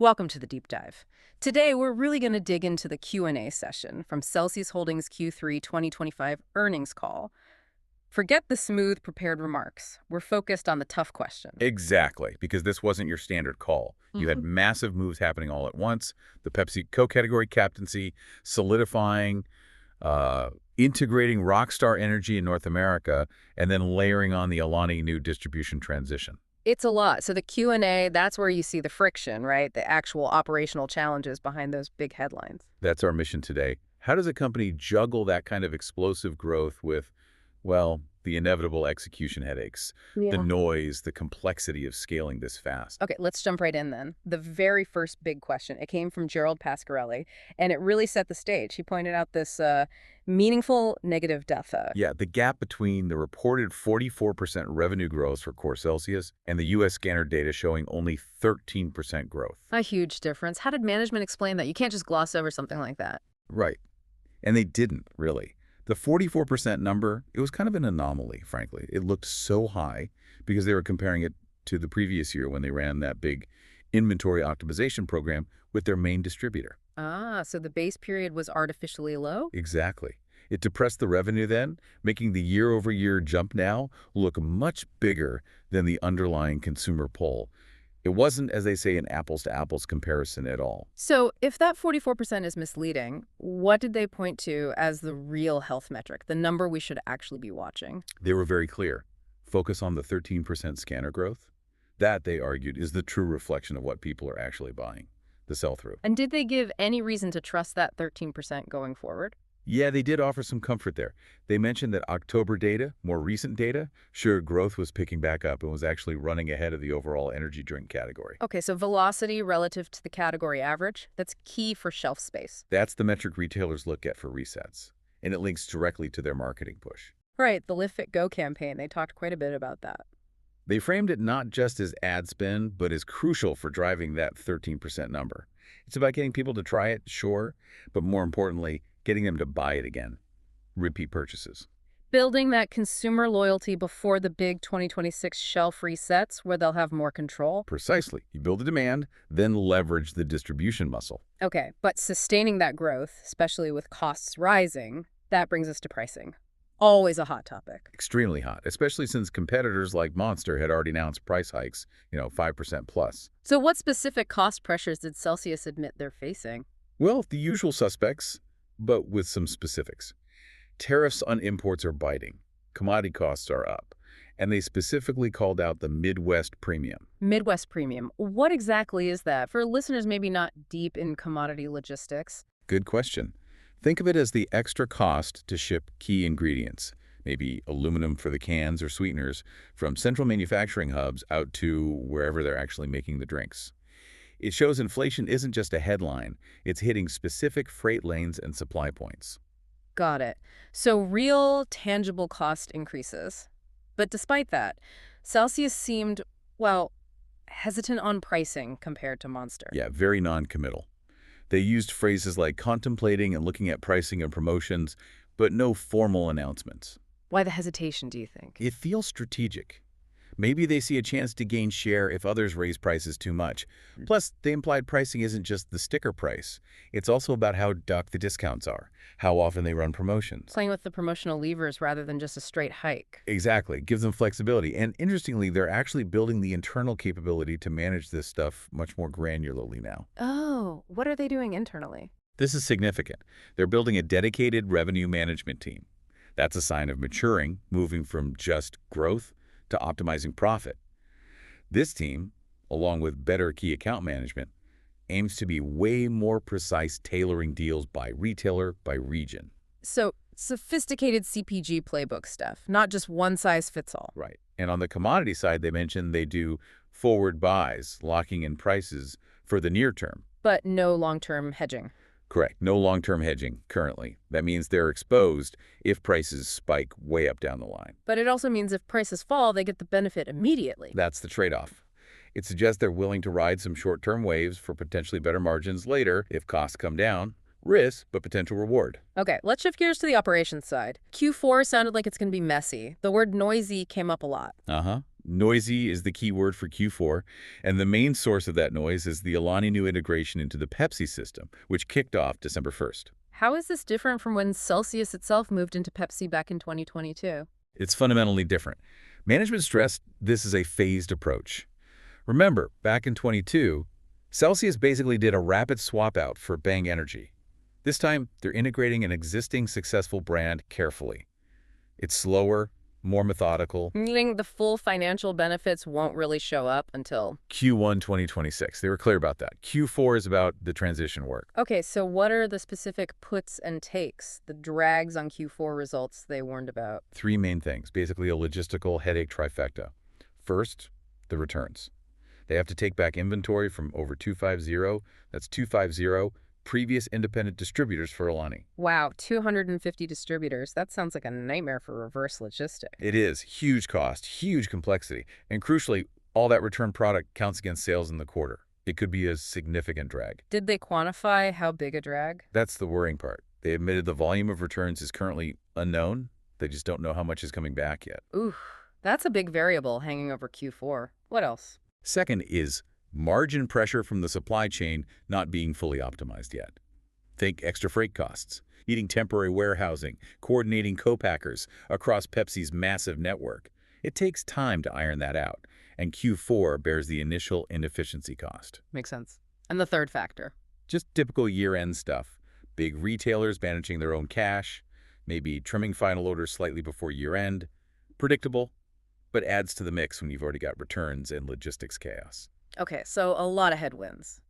Welcome to the deep dive. Today, we're really going to dig into the Q&A session from Celsius Holdings Q3 2025 earnings call. Forget the smooth, prepared remarks. We're focused on the tough questions. Exactly, because this wasn't your standard call. You had massive moves happening all at once, the PepsiCo category captaincy, solidifying, integrating Rockstar Energy in North America, and then layering on the Alani Nu distribution transition. It's a lot. So the Q&A, that's where you see the friction, right? The actual operational challenges behind those big headlines. That's our mission today. How does a company juggle that kind of explosive growth with, well, the inevitable execution headaches, the noise, the complexity of scaling this fast? Okay, let's jump right in then. The very first big question, it came from Gerald Pasquarelli, and it really set the stage. He pointed out this meaningful negative delta. Yeah, the gap between the reported 44% revenue growth for core Celsius and the U.S. scanner data showing only 13% growth. A huge difference. How did management explain that? You can't just gloss over something like that. Right. And they didn't, really. The 44% number, it was kind of an anomaly, frankly. It looked so high because they were comparing it to the previous year when they ran that big inventory optimization program with their main distributor. So the base period was artificially low? Exactly. It depressed the revenue then, making the year-over-year jump now look much bigger than the underlying consumer pull. It wasn't, as they say, an apples-to-apples comparison at all. So if that 44% is misleading, what did they point to as the real health metric, the number we should actually be watching? They were very clear. Focus on the 13% scanner growth. That, they argued, is the true reflection of what people are actually buying, the sell-through. And did they give any reason to trust that 13% going forward? Yeah, they did offer some comfort there. They mentioned that October data, more recent data, showed growth was picking back up and was actually running ahead of the overall energy drink category. Okay, so velocity relative to the category average, that's key for shelf space. That's the metric retailers look at for resets, and it links directly to their marketing push. Right, the Live Fit Go campaign, they talked quite a bit about that. They framed it not just as ad spend, but as crucial for driving that 13% number. It's about getting people to try it, sure, but more importantly, getting them to buy it again. Repeat purchases. Building that consumer loyalty before the big 2026 shelf resets where they'll have more control. Precisely. You build the demand, then leverage the distribution muscle. Okay, but sustaining that growth, especially with costs rising, that brings us to pricing. Always a hot topic. Extremely hot, especially since competitors like Monster had already announced price hikes, 5% plus. So what specific cost pressures did Celsius admit they're facing? Well, the usual suspects, but with some specifics. Tariffs on imports are biting. Commodity costs are up. And they specifically called out the Midwest Premium. Midwest Premium. What exactly is that? For listeners maybe not deep in commodity logistics. Good question. Think of it as the extra cost to ship key ingredients, maybe aluminum for the cans or sweeteners, from central manufacturing hubs out to wherever they're actually making the drinks. It shows inflation isn't just a headline, it's hitting specific freight lanes and supply points. Got it. So real, tangible cost increases. But despite that, Celsius seemed, well, hesitant on pricing compared to Monster. Yeah, very non-committal. They used phrases like contemplating and looking at pricing and promotions, but no formal announcements. Why the hesitation, do you think? It feels strategic. Maybe they see a chance to gain share if others raise prices too much. Plus, the implied pricing isn't just the sticker price. It's also about how dark the discounts are, how often they run promotions. Playing with the promotional levers rather than just a straight hike. Exactly. Gives them flexibility. And interestingly, they're actually building the internal capability to manage this stuff much more granularly now. Oh, what are they doing internally? This is significant. They're building a dedicated revenue management team. That's a sign of maturing, moving from just growth to optimizing profit. This team, along with better key account management, aims to be way more precise, tailoring deals by retailer, by region. So sophisticated CPG playbook stuff, not just one size fits all. Right. And on the commodity side, they mentioned they do forward buys, locking in prices for the near term. But no long-term hedging. Correct. No long-term hedging currently. That means they're exposed if prices spike way up down the line. But it also means if prices fall, they get the benefit immediately. That's the trade-off. It suggests they're willing to ride some short-term waves for potentially better margins later if costs come down. Risk, but potential reward. Okay, let's shift gears to the operations side. Q4 sounded like it's going to be messy. The word noisy came up a lot. Noisy is the key word for Q4, and the main source of that noise is the Alani Nu integration into the Pepsi system, which kicked off December 1st. How is this different from when Celsius itself moved into Pepsi back in 2022? It's fundamentally different. Management stressed this is a phased approach. Remember, back in 22, Celsius basically did a rapid swap out for Bang Energy. This time, they're integrating an existing successful brand carefully. It's slower, more methodical. Meaning the full financial benefits won't really show up until... Q1 2026. They were clear about that. Q4 is about the transition work. Okay, so what are the specific puts and takes, the drags on Q4 results they warned about? Three main things, basically a logistical headache trifecta. First, the returns. They have to take back inventory from over 250, that's 250, previous independent distributors for Alani. Wow, 250 distributors. That sounds like a nightmare for reverse logistics. It is huge cost, huge complexity, and crucially, all that returned product counts against sales in the quarter. It could be a significant drag. Did they quantify how big a drag? That's the worrying part. They admitted the volume of returns is currently unknown. They just don't know how much is coming back yet. Ooh, that's a big variable hanging over Q4. What else? Second is margin pressure from the supply chain not being fully optimized yet. Think extra freight costs, needing temporary warehousing, coordinating co-packers across Pepsi's massive network. It takes time to iron that out, and Q4 bears the initial inefficiency cost. Makes sense. And the third factor? Just typical year-end stuff. Big retailers managing their own cash, maybe trimming final orders slightly before year-end. Predictable, but adds to the mix when you've already got returns and logistics chaos. Okay, so a lot of headwinds.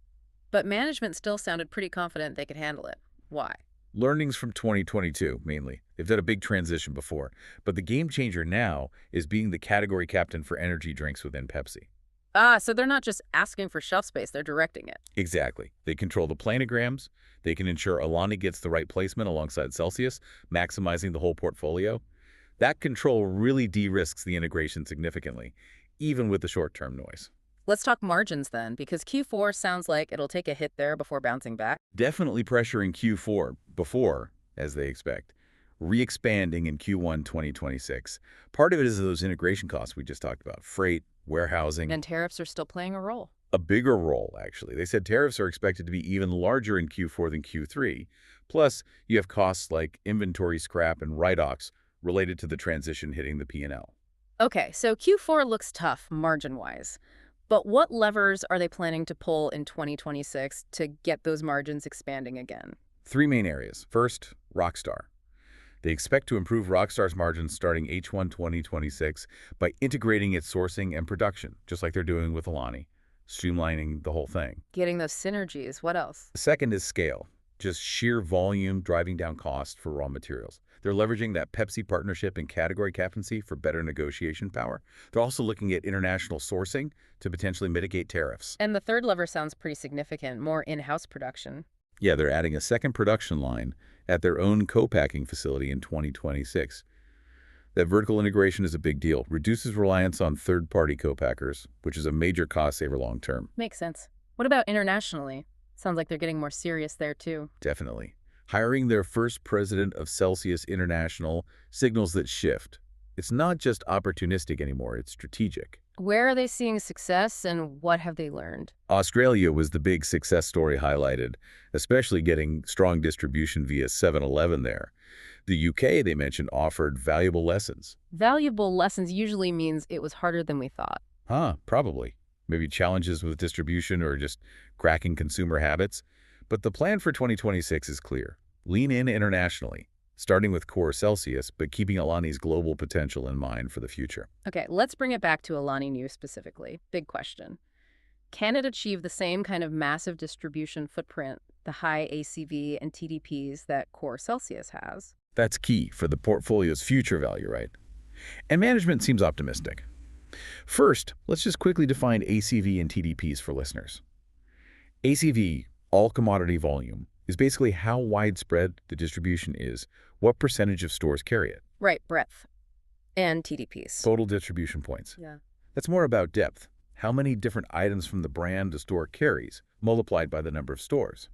But management still sounded pretty confident they could handle it. Why? Learnings from 2022, mainly. They've done a big transition before, but the game changer now is being the category captain for energy drinks within Pepsi. Ah, so they're not just asking for shelf space, they're directing it. Exactly. They control the planograms. They can ensure Alani gets the right placement alongside Celsius, maximizing the whole portfolio. That control really de-risks the integration significantly, even with the short-term noise. Let's talk margins then, because Q4 sounds like it'll take a hit there before bouncing back. Definitely pressuring Q4 before, as they expect, re-expanding in Q1 2026. Part of it is those integration costs we just talked about, freight, warehousing. And tariffs are still playing a role. A bigger role, actually. They said tariffs are expected to be even larger in Q4 than Q3. Plus, you have costs like inventory scrap and write-offs related to the transition hitting the P&L. Okay, so Q4 looks tough margin-wise. But what levers are they planning to pull in 2026 to get those margins expanding again? Three main areas. First, Rockstar. They expect to improve Rockstar's margins starting H1 2026 by integrating its sourcing and production, just like they're doing with Alani, streamlining the whole thing. Getting those synergies, what else? The second is scale, just sheer volume driving down costs for raw materials. They're leveraging that Pepsi partnership and category captaincy for better negotiation power. They're also looking at international sourcing to potentially mitigate tariffs. And the third lever sounds pretty significant, more in-house production. Yeah, they're adding a second production line at their own co-packing facility in 2026. That vertical integration is a big deal, reduces reliance on third-party co-packers, which is a major cost saver long-term. Makes sense. What about internationally? Sounds like they're getting more serious there, too. Definitely. Hiring their first president of Celsius International signals that shift. It's not just opportunistic anymore, it's strategic. Where are they seeing success and what have they learned? Australia was the big success story highlighted, especially getting strong distribution via 7-Eleven there. The UK, they mentioned, offered valuable lessons. Valuable lessons usually means it was harder than we thought. Probably. Maybe challenges with distribution or just cracking consumer habits. But the plan for 2026 is clear. Lean in internationally, starting with core Celsius, but keeping Alani's global potential in mind for the future. Okay, let's bring it back to Alani Nu specifically. Big question. Can it achieve the same kind of massive distribution footprint, the high ACV and TDPs that core Celsius has? That's key for the portfolio's future value, right? And management seems optimistic. First, let's just quickly define ACV and TDPs for listeners. ACV, all commodity volume, is basically how widespread the distribution is, what percentage of stores carry it. Right, breadth. And TDPs. Total distribution points. Yeah. That's more about depth, how many different items from the brand a store carries, multiplied by the number of stores.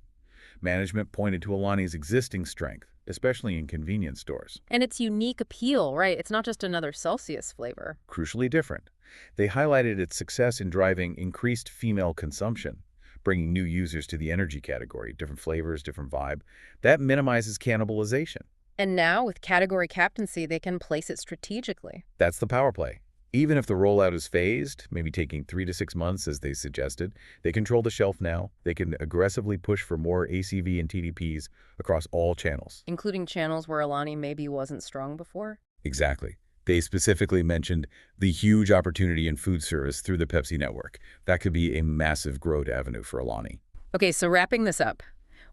Management pointed to Alani's existing strength, especially in convenience stores. And its unique appeal, right? It's not just another Celsius flavor. Crucially different. They highlighted its success in driving increased female consumption, bringing new users to the energy category, different flavors, different vibe. That minimizes cannibalization. And now, with category captaincy, they can place it strategically. That's the power play. Even if the rollout is phased, maybe taking 3 to 6 months as they suggested, they control the shelf now. They can aggressively push for more ACV and TDPs across all channels. Including channels where Alani maybe wasn't strong before? Exactly. They specifically mentioned the huge opportunity in food service through the Pepsi network. That could be a massive growth avenue for Alani. Okay, so wrapping this up,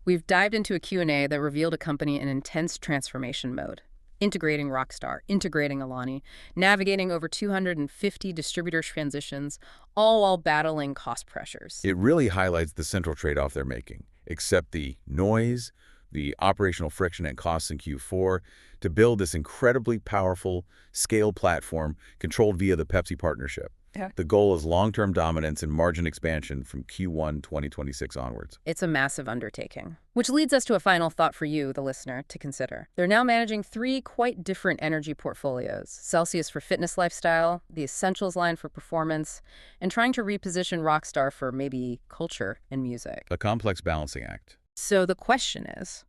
we've dived into a Q&A that revealed a company in intense transformation mode. Integrating Rockstar, integrating Alani, navigating over 250 distributor transitions, all while battling cost pressures. It really highlights the central trade-off they're making. Accept the noise, the operational friction and costs in Q4 to build this incredibly powerful scale platform controlled via the Pepsi partnership. Yeah. The goal is long-term dominance and margin expansion from Q1 2026 onwards. It's a massive undertaking. Which leads us to a final thought for you, the listener, to consider. They're now managing 3 quite different energy portfolios: Celsius for fitness lifestyle, the Essentials line for performance, and trying to reposition Rockstar for maybe culture and music. A complex balancing act. So the question is,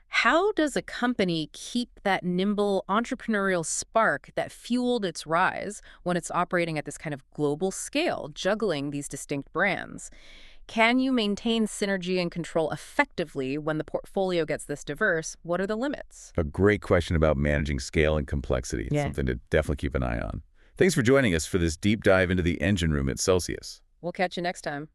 how does a company keep that nimble entrepreneurial spark that fueled its rise when it's operating at this kind of global scale, juggling these distinct brands? Can you maintain synergy and control effectively when the portfolio gets this diverse? What are the limits? A great question about managing scale and complexity. Yeah. Something to definitely keep an eye on. Thanks for joining us for this deep dive into the engine room at Celsius. We'll catch you next time.